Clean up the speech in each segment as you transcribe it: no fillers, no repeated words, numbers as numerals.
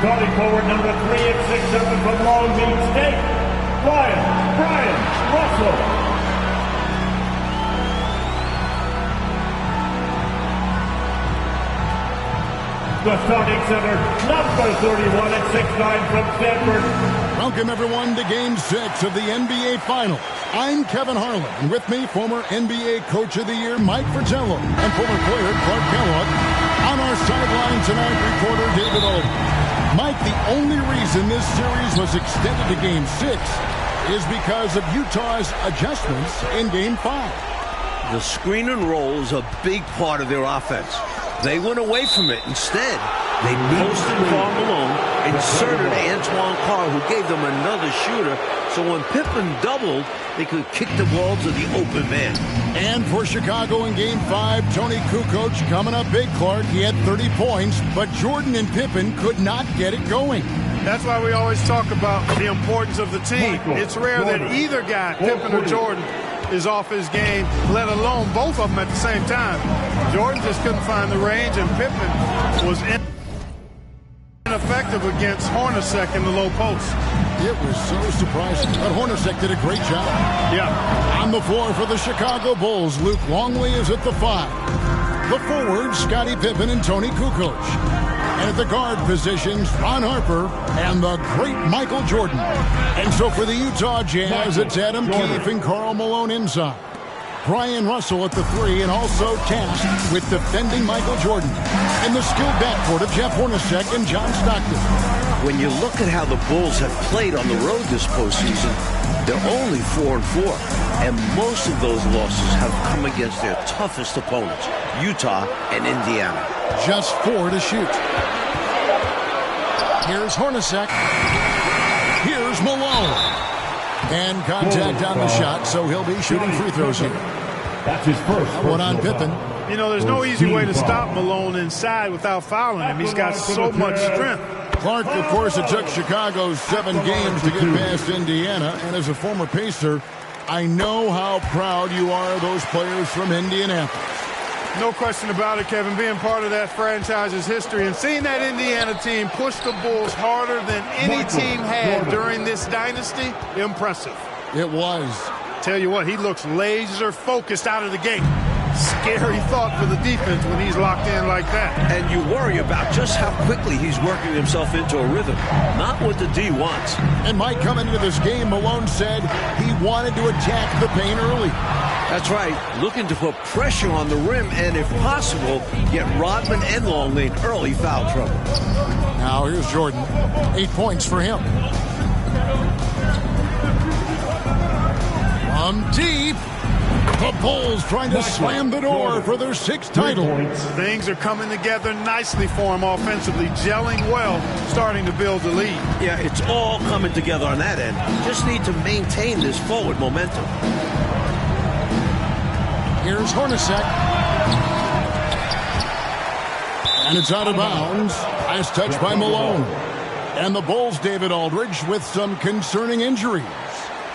Starting forward number 3 at 6'7" from Long Beach State, Brian Russell. The starting center, number 31 at 6'9" from Stanford. Welcome, everyone, to Game 6 of the NBA Finals. I'm Kevin Harlan, and with me, former NBA Coach of the Year Mike Fratello and former player Clark Kellogg. On our sideline tonight, reporter David Aldridge. Mike, the only reason this series was extended to Game 6 is because of Utah's adjustments in Game 5. The screen and roll is a big part of their offense. They went away from it. Instead, they posted Karl Malone, inserted Antoine Carr, who gave them another shooter, so when Pippen doubled, they could kick the ball to the open man. And for Chicago in Game 5, Tony Kukoc coming up big, Clark. He had 30 points, but Jordan and Pippen could not get it going. That's why we always talk about the importance of the team. It's rare that either guy, Pippen or Jordan, is off his game, let alone both of them at the same time. Jordan just couldn't find the range, and Pippen was ineffective against Hornacek in the low post. It was so surprising, but Hornacek did a great job. Yeah. On the floor for the Chicago Bulls, Luke Longley is at the 5. The forwards, Scottie Pippen and Tony Kukoc. And at the guard positions, Ron Harper and the great Michael Jordan. And so for the Utah Jazz, it's Adam Keefe and Karl Malone inside. Brian Russell at the 3 and also tasked with defending Michael Jordan. And the skilled backcourt of Jeff Hornacek and John Stockton. When you look at how the Bulls have played on the road this postseason, they're only 4-4. And most of those losses have come against their toughest opponents, Utah and Indiana. Just 4 to shoot. Here's Hornacek. Here's Malone. And contact on the shot, so he'll be shooting free throws here. That's his first. One on Pippen. You know, there's no easy way to stop Malone inside without fouling him. He's got so much strength. Clark, of course, it took Chicago 7 games to get past Indiana. And as a former Pacer, I know how proud you are of those players from Indianapolis. No question about it, Kevin. Being part of that franchise's history and seeing that Indiana team push the Bulls harder than any team had during this dynasty, impressive. It was. Tell you what, he looks laser focused out of the gate. Scary thought for the defense when he's locked in like that. And you worry about just how quickly he's working himself into a rhythm. Not what the D wants. And Mike, coming into this game, Malone said he wanted to attack the paint early. That's right. Looking to put pressure on the rim and, if possible, get Rodman and Longley in early foul trouble. Now here's Jordan. 8 points for him. From deep. The Bulls trying to slam the door for their 6th title. Things are coming together nicely for him offensively, gelling well, starting to build the lead. Yeah, it's all coming together on that end. Just need to maintain this forward momentum. Here's Hornacek. And it's out of bounds. Nice touch by Malone. And the Bulls, David Aldridge, with some concerning injuries.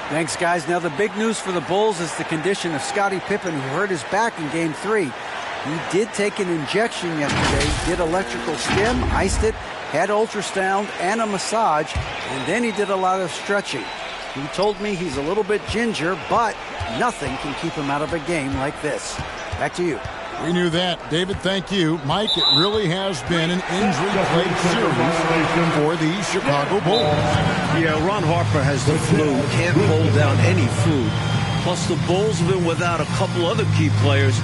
Thanks, guys. Now, the big news for the Bulls is the condition of Scottie Pippen, who hurt his back in Game 3. He did take an injection yesterday, did electrical stim, iced it, had ultrasound and a massage, and then he did a lot of stretching. He told me he's a little bit ginger, but nothing can keep him out of a game like this. Back to you. We knew that. David, thank you. Mike, it really has been an injury-plagued series for the Chicago Bulls. Yeah, Ron Harper has the flu, can't hold down any food. Plus, the Bulls have been without a couple other key players.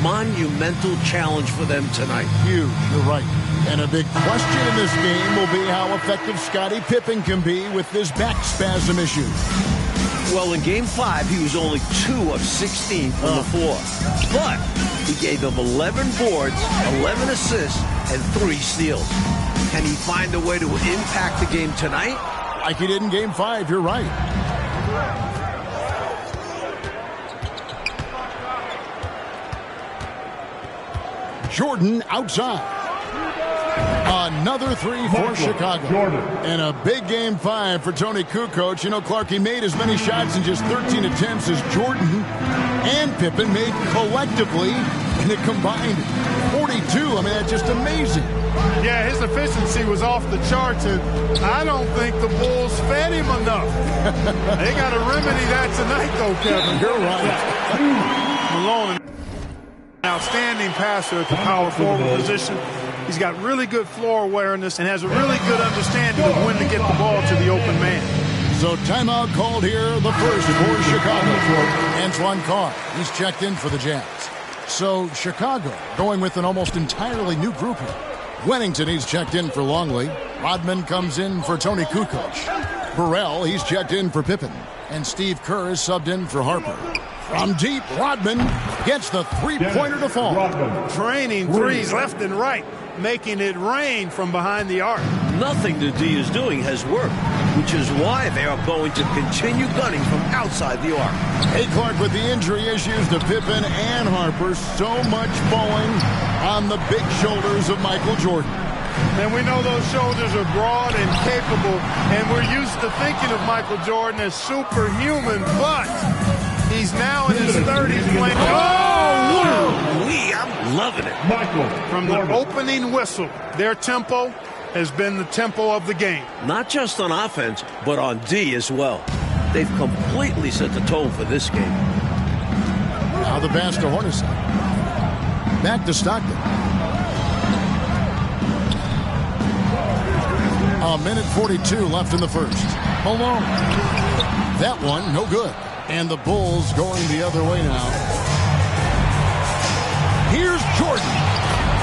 Monumental challenge for them tonight. Huge, you're right. And a big question in this game will be how effective Scottie Pippen can be with this back spasm issue. Well, in Game 5, he was only 2 of 16 from the floor. But he gave them 11 boards, 11 assists, and 3 steals. Can he find a way to impact the game tonight? Like he did in Game 5, you're right. Jordan outside. Another 3 for Chicago. And a big Game 5 for Tony Kukoc. You know, Clark, he made as many shots in just 13 attempts as Jordan and Pippen made collectively And it combined 42. I mean, that's just amazing. Yeah, his efficiency was off the charts, and I don't think the Bulls fed him enough. They got to remedy that tonight, though, Kevin. You're right. Malone, an outstanding passer at the power forward position. He's got really good floor awareness and has a really good understanding of when to get the ball to the open man. So timeout called here, the first for Chicago. Antoine Carr, he's checked in for the Jazz. So Chicago going with an almost entirely new group here. Wennington, he's checked in for Longley. Rodman comes in for Tony Kukoc. Burrell, he's checked in for Pippen. And Steve Kerr is subbed in for Harper. From deep, Rodman gets the three-pointer to fall. Training threes left and right, making it rain from behind the arc. Nothing the D is doing has worked, which is why they are going to continue gunning from outside the arc. Hey, Clark, with the injury issues to Pippen and Harper, so much falling on the big shoulders of Michael Jordan. And we know those shoulders are broad and capable, and we're used to thinking of Michael Jordan as superhuman, but he's now in his 30s playing. I'm loving it. Michael. From the opening whistle, their tempo has been the tempo of the game. Not just on offense, but on D as well. They've completely set the tone for this game. Now the pass to Hornacek. Back to Stockton. A minute 42 left in the first. Malone. That one, no good. And the Bulls going the other way now. Here's Jordan.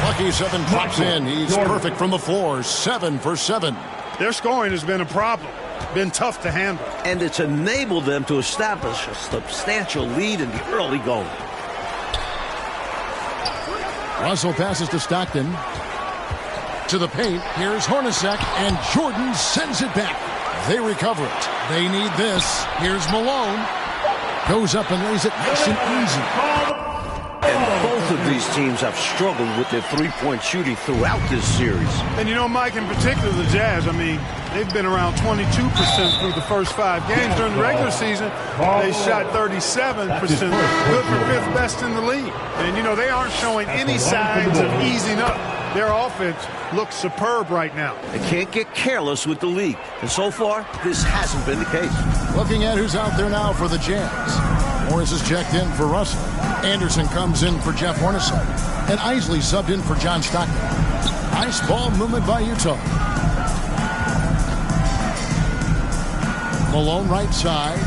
Lucky 7 pops in. He's perfect from the floor. 7 for 7. Their scoring has been a problem. Been tough to handle. And it's enabled them to establish a substantial lead in the early going. Russell passes to Stockton. To the paint. Here's Hornacek. And Jordan sends it back. They recover it. They need this. Here's Malone. Goes up and lays it nice and easy. And both of these teams have struggled with their three-point shooting throughout this series. And you know, Mike, in particular, the Jazz, I mean, they've been around 22% through the first 5 games. During the regular season, they shot 37%. Good for 5th best in the league. And, you know, they aren't showing any signs of easing up. Their offense looks superb right now. They can't get careless with the league. And so far, this hasn't been the case. Looking at who's out there now for the Jazz. Morris is checked in for Russell. Anderson comes in for Jeff Hornacek. And Isley subbed in for John Stockton. Nice ball movement by Utah. Malone right side.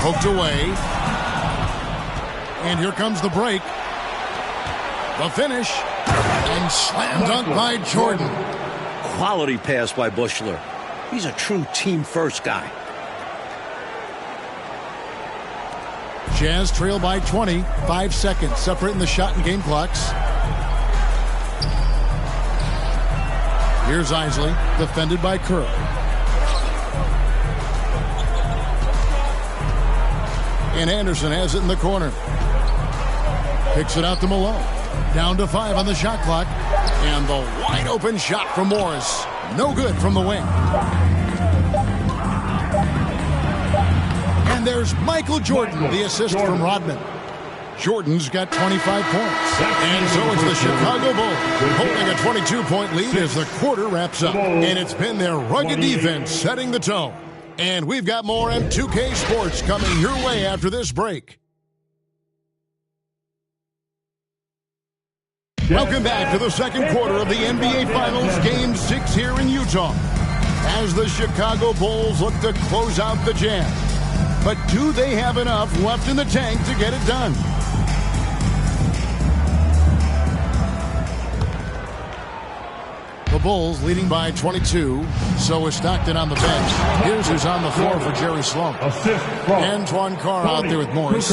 Poked away. And here comes the break. The finish. And slam dunk by Jordan. Quality pass by Buechler. He's a true team-first guy. Jazz trail by 20. 5 seconds separating the shot and game clocks. Here's Isley, defended by Kerr. And Anderson has it in the corner. Picks it out to Malone. Down to 5 on the shot clock. And the wide open shot from Morris. No good from the wing. And there's Michael Jordan, the assist from Rodman. Jordan's got 25 points. And so it's the Chicago Bulls holding a 22-point lead as the quarter wraps up. And it's been their rugged defense setting the tone. And we've got more M2K Sports coming your way after this break. Welcome back to the second quarter of the NBA Finals, Game 6 here in Utah. As the Chicago Bulls look to close out the Jazz. But do they have enough left in the tank to get it done? The Bulls leading by 22. So is Stockton on the bench. Here's who's on the floor for Jerry Sloan. Antoine Carr out there with Morris.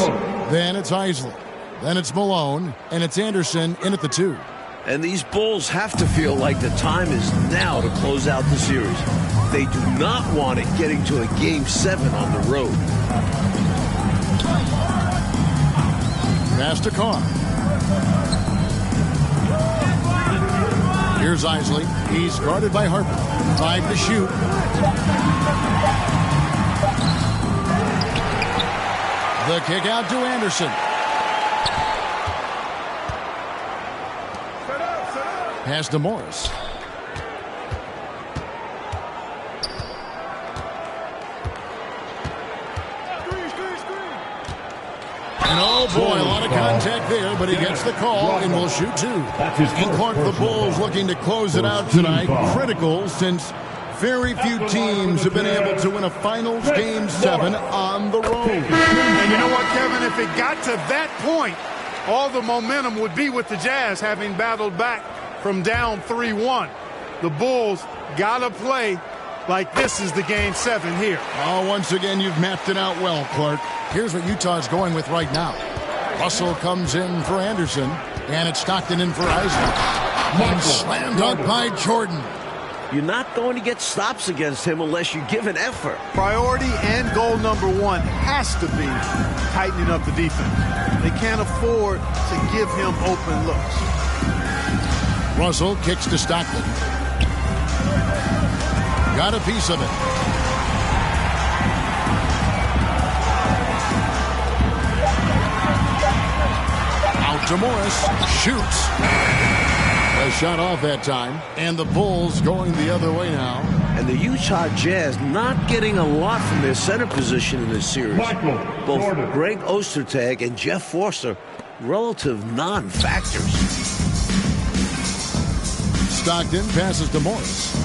Then it's Isley. Then it's Malone. And it's Anderson in at the 2. And these Bulls have to feel like the time is now to close out the series. They do not want it getting to a Game 7 on the road. Pass to Carr. Here's Isley. He's guarded by Harper. 5 to shoot. The kick out to Anderson. Pass to Morris. And oh boy, a lot of contact there, but he gets the call and will shoot two. And Clark, the Bulls looking to close it out tonight. Critical, since very few teams have been able to win a finals game 7 on the road. And you know what, Kevin? If it got to that point, all the momentum would be with the Jazz, having battled back from down 3-1. The Bulls got to play like this is the game 7 here. Oh, once again, you've mapped it out well, Clark. Here's what Utah's going with right now. Russell comes in for Anderson, and it's Stockton in for Isaac. And slam dunk by Jordan. You're not going to get stops against him unless you give an effort. Priority and goal number 1 has to be tightening up the defense. They can't afford to give him open looks. Russell kicks to Stockton. Got a piece of it. Out to Morris. Shoots. A shot off that time. And the Bulls going the other way now. And the Utah Jazz not getting a lot from their center position in this series. Both Greg Ostertag and Jeff Forster, relative non-factors. Stockton passes to Morris.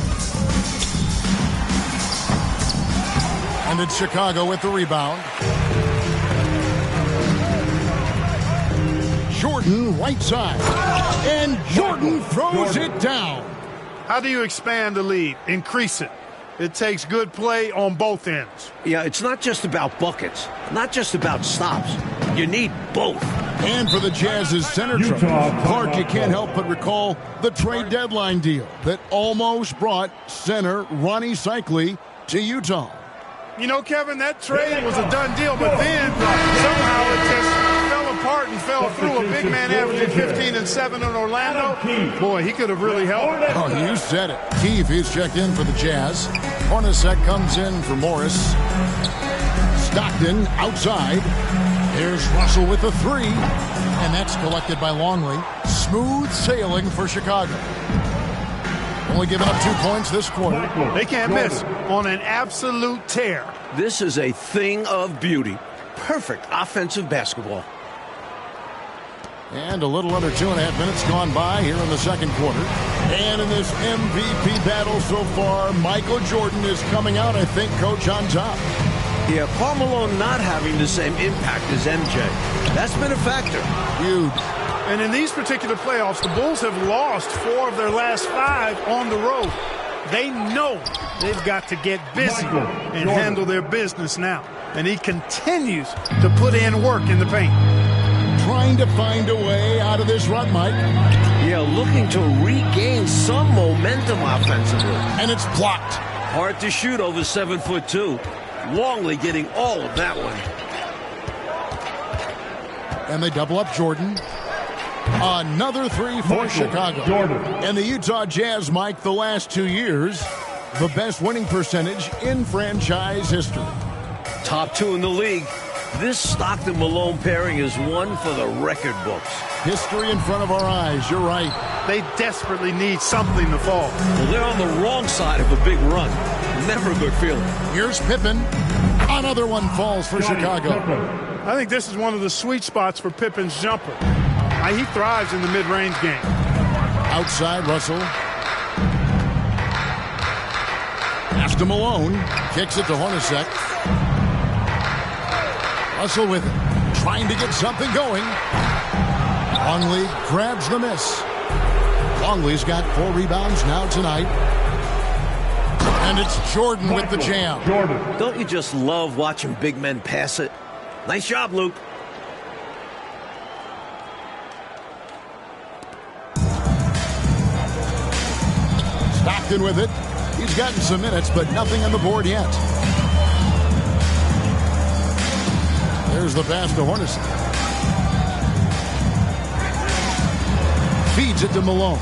And it's Chicago with the rebound. Jordan right side. And Jordan throws it down. How do you expand the lead? Increase it. It takes good play on both ends. Yeah, it's not just about buckets, not just about stops. You need both. And for the Jazz's center trouble, Clark, you can't help but recall the trade deadline deal that almost brought center Ronnie Cycli to Utah. You know, Kevin, that trade was a done deal, but then somehow it just fell apart and fell through. A big man averaging 15 and 7 in Orlando. Boy, he could have really helped. Oh, you said it. Keefe is checked in for the Jazz. Hornacek comes in for Morris. Stockton outside. Here's Russell with the 3. And that's collected by Longley. Smooth sailing for Chicago. Only giving up 2 points this quarter. They can't miss on an absolute tear. This is a thing of beauty. Perfect offensive basketball. And a little under 2.5 minutes gone by here in the second quarter. And in this MVP battle so far, Michael Jordan is coming out, I think, Coach, on top. Yeah, Karl Malone not having the same impact as MJ. That's been a factor. Huge. And in these particular playoffs, the Bulls have lost 4 of their last 5 on the road. They know they've got to get busy and handle their business now. And he continues to put in work in the paint. Trying to find a way out of this rut, Mike. Yeah, looking to regain some momentum offensively. And it's blocked. Hard to shoot over 7'2". Longley getting all of that one. And they double up Jordan. Another 3 for Chicago. And the Utah Jazz, Mike, the last 2 years, the best winning percentage in franchise history. Top 2 in the league. This Stockton-Malone pairing is one for the record books. History in front of our eyes, you're right. They desperately need something to fall. Well, they're on the wrong side of a big run. Never a good feeling. Here's Pippen. Another one falls for Chicago. I think this is one of the sweet spots for Pippen's jumper. He thrives in the mid-range game. Outside, Russell. Pass to Malone. Kicks it to Hornacek. Russell with it. Trying to get something going. Longley grabs the miss. Longley's got 4 rebounds now tonight. And it's Jordan with the jam. Don't you just love watching big men pass it? Nice job, Luke. Stockton with it. He's gotten some minutes, but nothing on the board yet. There's the pass to Hornacek. Feeds it to Malone.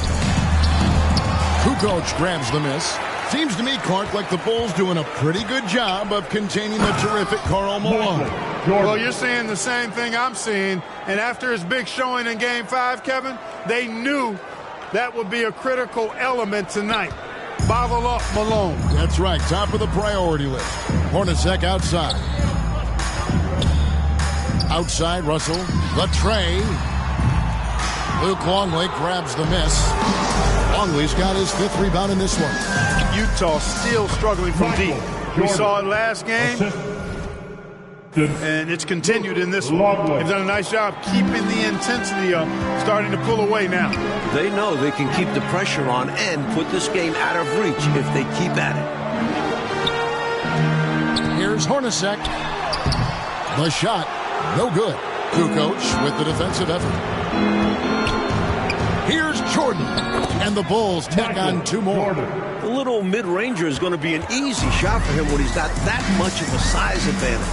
Kukoc grabs the miss. Seems to me, Clark, like the Bulls doing a pretty good job of containing the terrific Karl Malone. Well, you're seeing the same thing I'm seeing. And after his big showing in Game 5, Kevin, they knew That would be a critical element tonight. Bottle up, Malone. That's right, top of the priority list. Hornacek outside. Outside, Russell. The tray. Luke Longley grabs the miss. Longley's got his 5th rebound in this one. Utah still struggling from deep. We saw it last game, and it's continued in this one. They've done a nice job keeping the intensity up, starting to pull away now. They know they can keep the pressure on and put this game out of reach if they keep at it. Here's Hornacek. The shot, no good. Kukoc with the defensive effort. Here's Jordan, and the Bulls tack on 2 more. The little mid-ranger is going to be an easy shot for him when he's got that much of a size advantage.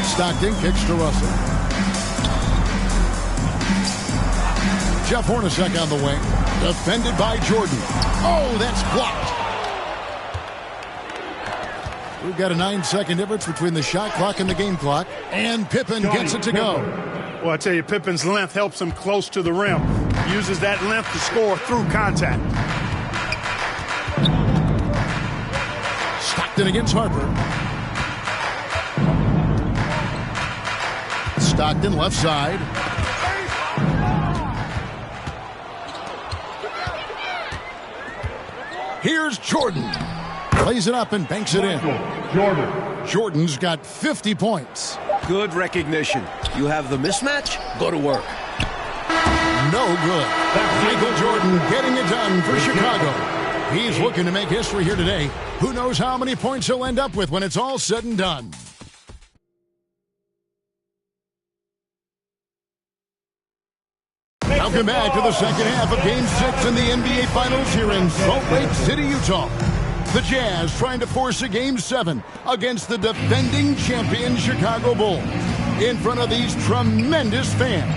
Stockton kicks to Russell. Jeff Hornacek on the wing. Defended by Jordan. Oh, that's blocked. We've got a 9-second difference between the shot clock and the game clock. And Pippen gets it to go. Well, I tell you, Pippen's length helps him close to the rim. Uses that length to score through contact. Stockton against Harper. Stockton left side. Here's Jordan. Plays it up and banks it in. Jordan's got 50 points. Good recognition. You have the mismatch, go to work. No good. Michael Jordan getting it done for Chicago. He's looking to make history here today. Who knows how many points he'll end up with when it's all said and done. Welcome back to the second half of Game 6 in the NBA Finals here in Salt Lake City, Utah. The Jazz trying to force a Game 7 against the defending champion Chicago Bulls in front of these tremendous fans.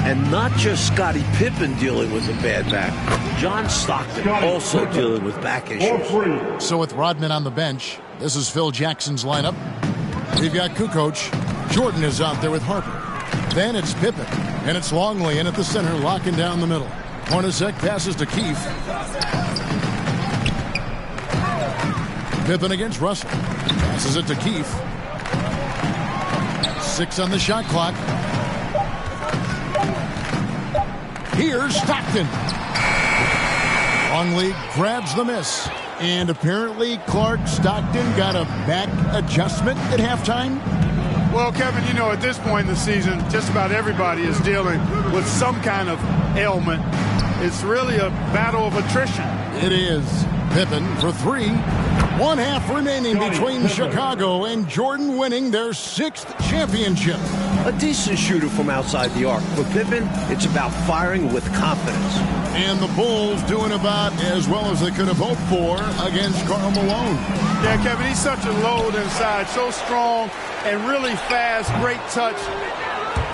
And not just Scottie Pippen dealing with a bad back. John Stockton also dealing with back issues. So with Rodman on the bench, this is Phil Jackson's lineup. We've got Kukoc. Jordan is out there with Harper. Then it's Pippen. And it's Longley in at the center, locking down the middle. Hornacek passes to Keefe. Pippen against Russell. Passes it to Keefe. 6 on the shot clock. Here's Stockton. Longley grabs the miss. And apparently Clark Stockton got a back adjustment at halftime. Well, Kevin, you know, at this point in the season, just about everybody is dealing with some kind of ailment. It's really a battle of attrition. It is. Pippen for 3. 1/2 remaining between Chicago and Jordan winning their 6th championship. A decent shooter from outside the arc. For Pippen, it's about firing with confidence. And the Bulls doing about as well as they could have hoped for against Karl Malone. Yeah, Kevin, he's such a load inside, so strong and really fast, great touch.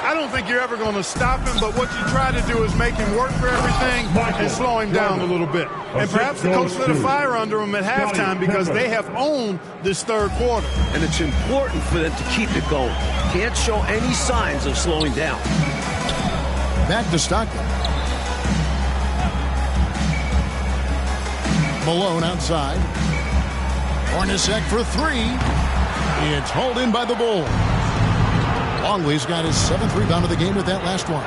I don't think you're ever going to stop him, but what you try to do is make him work for everything and slow him down a little bit. And perhaps the coach lit a fire under him at halftime because they have owned this 3rd quarter. And it's important for them to keep it going. Can't show any signs of slowing down. Back to Stockton. Malone outside. Hornacek for 3. It's hauled in by the Bulls. Longley's got his 7th rebound of the game with that last one.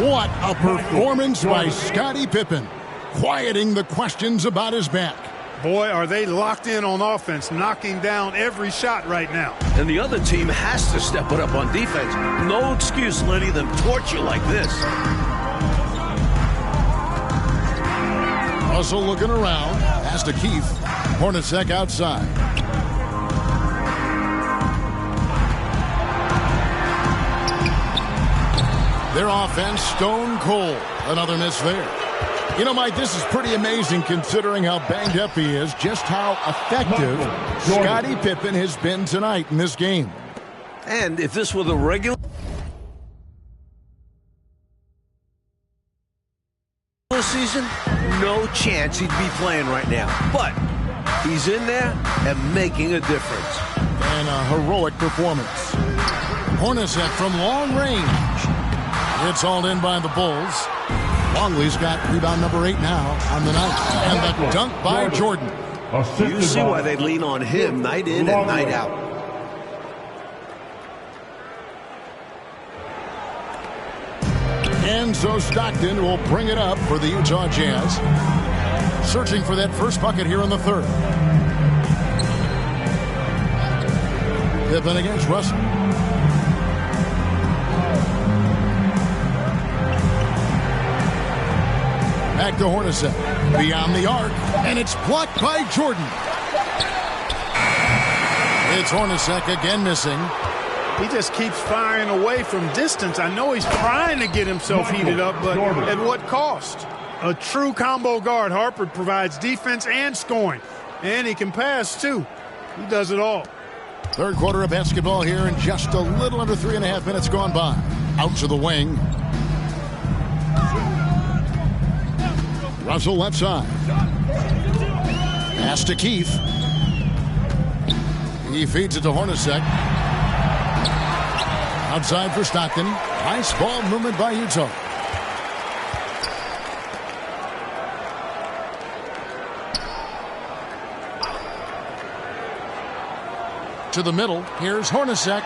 What a performance by Scottie Pippen, quieting the questions about his back. Boy, are they locked in on offense, knocking down every shot right now. And the other team has to step it up on defense. No excuse letting them torch you like this. Russell looking around. Pass to Keefe. Hornacek outside. Their offense stone cold. Another miss there. You know, Mike, this is pretty amazing considering how banged up he is, just how effective Scottie Pippen has been tonight in this game. And if this were the regular season, no chance he'd be playing right now. But he's in there and making a difference. And a heroic performance. Hornacek from long range. It's hauled in by the Bulls. Longley's got rebound number 8 now on the night. And the dunk by Jordan. You see why they lean on him night in and night out. And so Stockton will bring it up for the Utah Jazz. Searching for that first bucket here in the third. Pippen against Russell. Back to Hornacek. Beyond the arc. And it's blocked by Jordan. It's Hornacek again missing. He just keeps firing away from distance. I know he's trying to get himself heated up, but at what cost? A true combo guard. Harper provides defense and scoring. And he can pass, too. He does it all. Third quarter of basketball here, and just a little under 3.5 minutes gone by. Out to the wing. Russell left side. Pass to Keith. He feeds it to Hornacek. Outside for Stockton. Nice ball movement by Utah. To the middle. Here's Hornacek.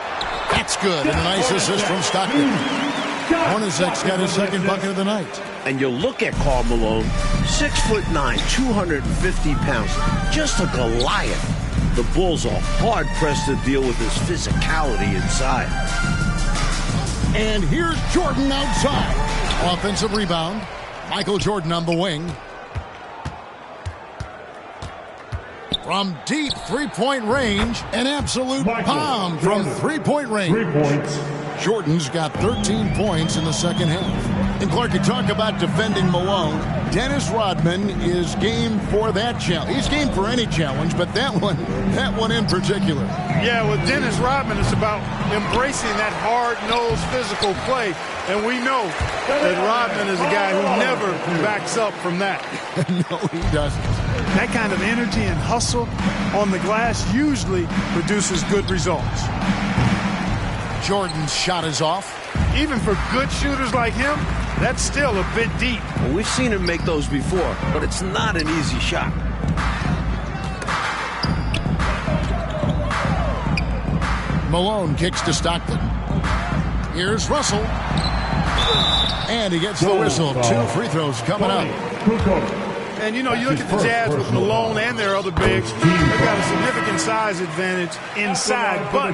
That's good. And a nice assist from Stockton. Hornacek's got his second bucket of the night. And you look at Karl Malone, 6'9", 250 pounds, just a Goliath. The Bulls are hard-pressed to deal with his physicality inside. And here's Jordan outside. Offensive rebound. Michael Jordan on the wing. From deep three-point range, an absolute bomb from three-point range. 3 points. Jordan's got 13 points in the second half. And Clark, you talk about defending Malone. Dennis Rodman is game for that challenge. He's game for any challenge, but that one in particular. Yeah, with Dennis Rodman, it's about embracing that hard-nosed physical play. And we know that Rodman is a guy who never backs up from that. No, he doesn't. That kind of energy and hustle on the glass usually produces good results. Jordan's shot is off. Even for good shooters like him, that's still a bit deep. Well, we've seen him make those before, but it's not an easy shot. Malone kicks to Stockton. Here's Russell. And he gets the whistle. 2 free throws coming up. And, you know, you look at the Jazz with Malone and their other bigs, they've got a significant size advantage inside, but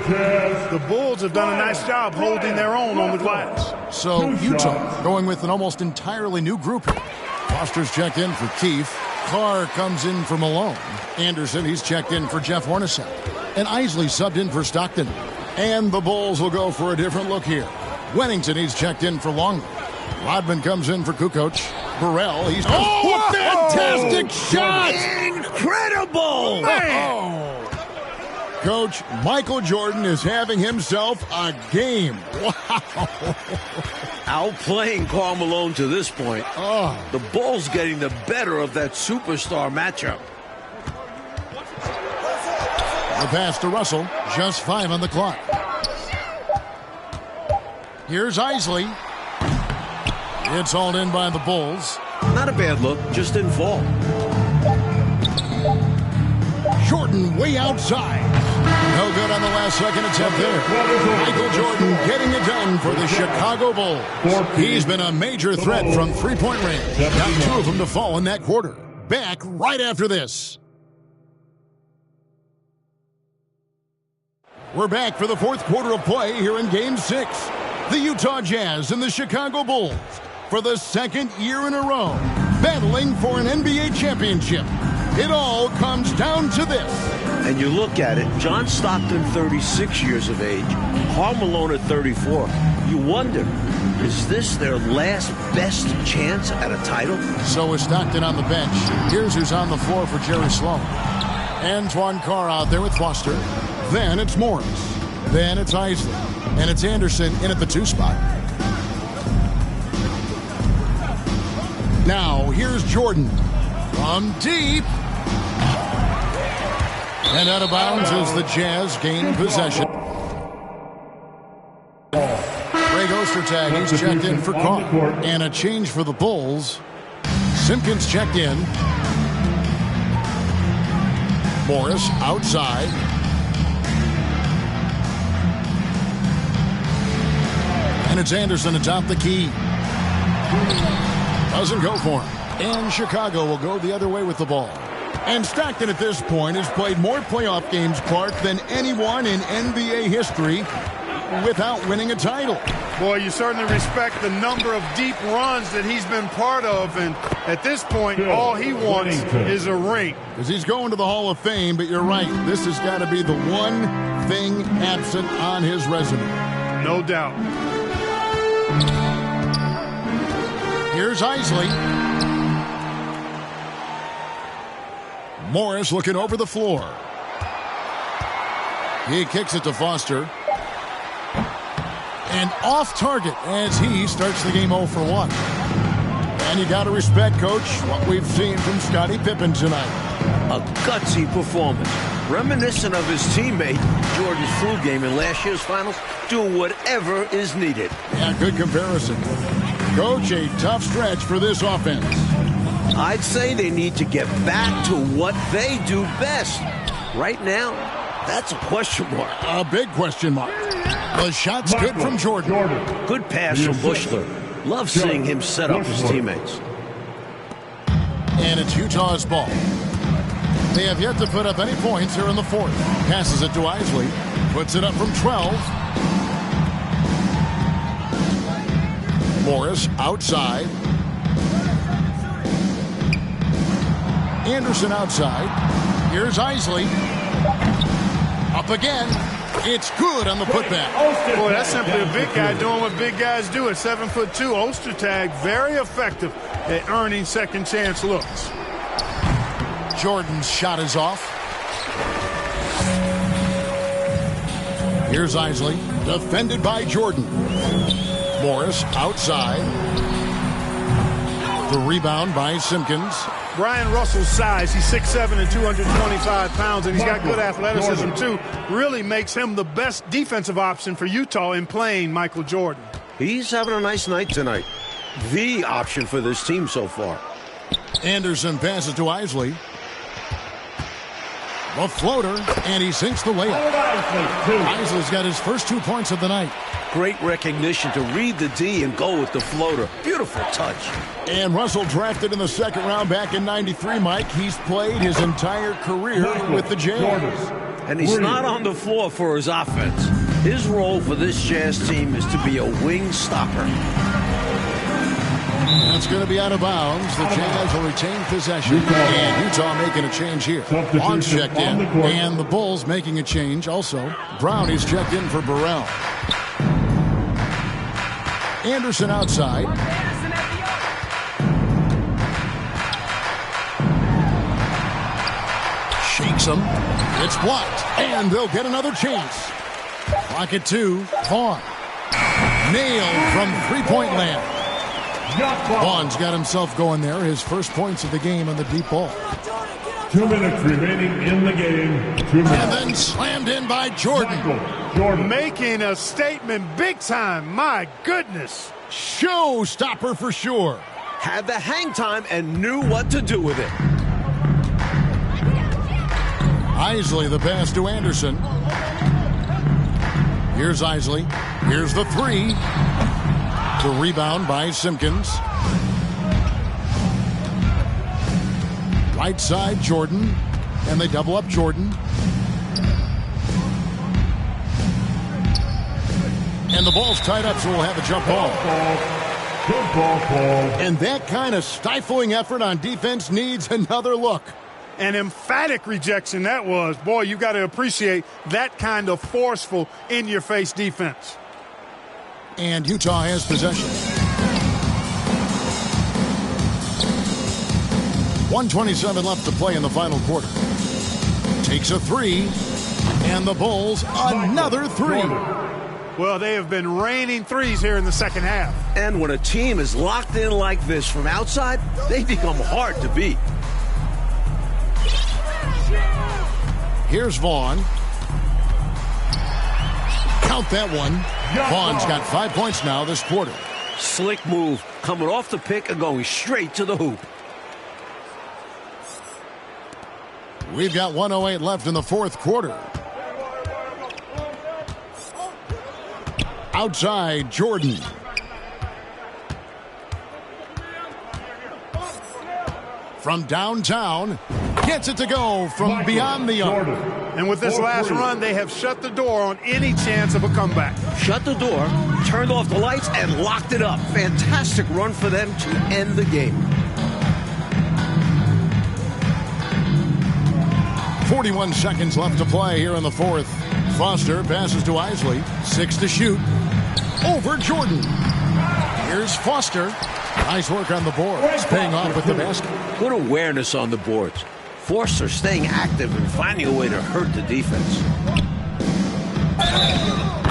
the Bulls have done a nice job holding their own on the glass. So Utah going with an almost entirely new group here. Foster's checked in for Keith. Carr comes in for Malone. Anderson, he's checked in for Jeff Hornacek. And Isley subbed in for Stockton. And the Bulls will go for a different look here. Wennington, he's checked in for Longley. Rodman comes in for Kukoc. Burrell, he's... Oh, a fantastic shot! Incredible! Man. Coach, Michael Jordan is having himself a game. Wow. Outplaying Karl Malone to this point. The Bulls getting the better of that superstar matchup. The pass to Russell. Just 5 on the clock. Here's Isley. It's hauled in by the Bulls. Not a bad look, just didn't fall. Jordan way outside. No good on the last second attempt there. Michael Jordan getting it done for the Chicago Bulls. He's been a major threat from three-point range. Got 2 of them to fall in that quarter. Back right after this. We're back for the fourth quarter of play here in Game 6. The Utah Jazz and the Chicago Bulls, for the second year in a row, battling for an NBA championship. It all comes down to this. And you look at it, John Stockton, 36 years of age, Karl Malone at 34. You wonder, is this their last best chance at a title? So is Stockton on the bench. Here's who's on the floor for Jerry Sloan. Antoine Carr out there with Foster. Then it's Morris. Then it's Isley. And it's Anderson in at the 2 spot. Now, here's Jordan. From deep. And out of bounds as the Jazz gain possession. Greg Ostertag, he's checked in for Carr. And a change for the Bulls. Simpkins checked in. Morris outside. And it's Anderson atop the key. Doesn't go for him. And Chicago will go the other way with the ball. And Stockton at this point has played more playoff games, Clark, than anyone in NBA history without winning a title. Boy, you certainly respect the number of deep runs that he's been part of. And at this point, all he wants is a ring. Because he's going to the Hall of Fame, but you're right. This has got to be the one thing absent on his resume. No doubt. Here's Isley. Morris looking over the floor. He kicks it to Foster. And off target as he starts the game 0 for 1. And you got to respect, Coach, what we've seen from Scottie Pippen tonight. A gutsy performance. Reminiscent of his teammate, Jordan's flu game in last year's finals, doing whatever is needed. Yeah, good comparison. Coach, a tough stretch for this offense. I'd say they need to get back to what they do best. Right now, that's a question mark. A big question mark. The shot's good from Jordan. Good pass from Bushler. Love seeing him set up his teammates. And it's Utah's ball. They have yet to put up any points here in the fourth. Passes it to Isley. Puts it up from 12. Morris outside. Anderson outside. Here's Isley. Up again. It's good on the putback. Boy, that's simply a big guy doing what big guys do at 7'2". Ostertag very effective at earning second chance looks. Jordan's shot is off. Here's Isley, defended by Jordan. Morris outside. The rebound by Simpkins. Brian Russell's size, he's 6'7" and 225 pounds, and he's got good athleticism too. Really makes him the best defensive option for Utah in playing Michael Jordan. He's having a nice night tonight. The option for this team so far. Anderson passes to Isley. The floater, and he sinks the layup. Isley's got his first 2 points of the night. Great recognition to read the D and go with the floater. Beautiful touch. And Russell drafted in the second round back in '93, Mike. He's played his entire career with the Jazz. And he's not on the floor for his offense. His role for this Jazz team is to be a wing stopper. That's going to be out of bounds. The Jazz will retain possession. And Utah making a change here. Bonds checked in. And the Bulls making a change also. Brown is checked in for Burrell. Anderson outside. Shakes him. It's blocked. And they'll get another chance. Clock at 2. Vaughn. Nailed from three-point land. Vaughn's got himself going there. His first points of the game on the deep ball. 2 minutes remaining in the game. 2 minutes. And then slammed in by Jordan. Making a statement big time. My goodness. Showstopper for sure. Had the hang time and knew what to do with it. Isley the pass to Anderson. Here's Isley. Here's the three. The rebound by Simpkins. Right side, Jordan. And they double up Jordan. And the ball's tied up, so we'll have a jump ball. Good ball, Paul. And that kind of stifling effort on defense needs another look. An emphatic rejection that was. Boy, you got to appreciate that kind of forceful, in-your-face defense. And Utah has possession. 1:27 left to play in the final quarter. Takes a three. And the Bulls another three. Well, they have been raining threes here in the second half. And when a team is locked in like this from outside, they become hard to beat. Here's Vaughn. Count that one. Vaughn's got 5 points now this quarter. Slick move, coming off the pick and going straight to the hoop. We've got 1:08 left in the fourth quarter. Outside, Jordan. From downtown, gets it to go from beyond the arc. And with this last run, they have shut the door on any chance of a comeback. Shut the door, turned off the lights, and locked it up. Fantastic run for them to end the game. 41 seconds left to play here in the fourth. Foster passes to Isley. 6 to shoot. Over Jordan. Here's Foster. Nice work on the boards. Paying off with the basket. Good awareness on the boards. Foster staying active and finding a way to hurt the defense.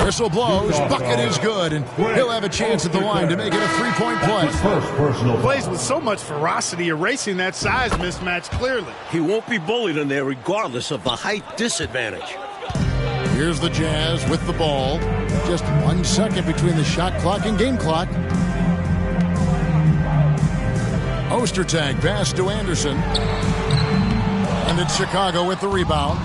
Whistle blows. Bucket is good. And he'll have a chance at the line to make it a three-point play. First personal. Plays with so much ferocity, erasing that size mismatch clearly. He won't be bullied in there regardless of the height disadvantage. Here's the Jazz with the ball. Just 1 second between the shot clock and game clock. Ostertag pass to Anderson. And it's Chicago with the rebound.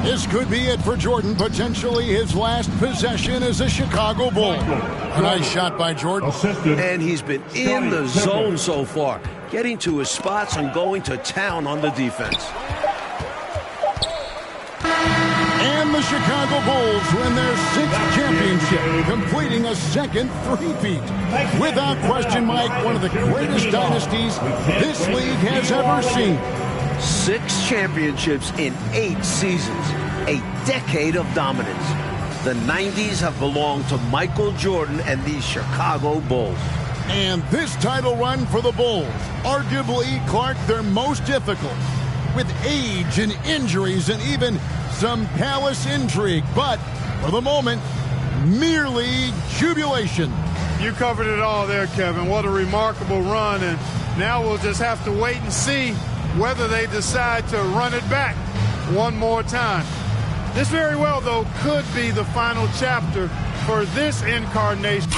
This could be it for Jordan. Potentially his last possession as a Chicago Bull. A nice shot by Jordan. Assisted. And he's been in the zone so far, getting to his spots and going to town on the defense. And the Chicago Bulls win their 6th championship, completing a second three-peat. Without question, Mike, one of the greatest dynasties this league has ever seen. 6 championships in 8 seasons, a decade of dominance. The 90s have belonged to Michael Jordan and the Chicago Bulls. And this title run for the Bulls, arguably, Clark, their most difficult, with age and injuries and even some palace intrigue. But for the moment, merely jubilation. You covered it all there, Kevin. What a remarkable run. And now we'll just have to wait and see whether they decide to run it back one more time. This very well, though, could be the final chapter for this incarnation.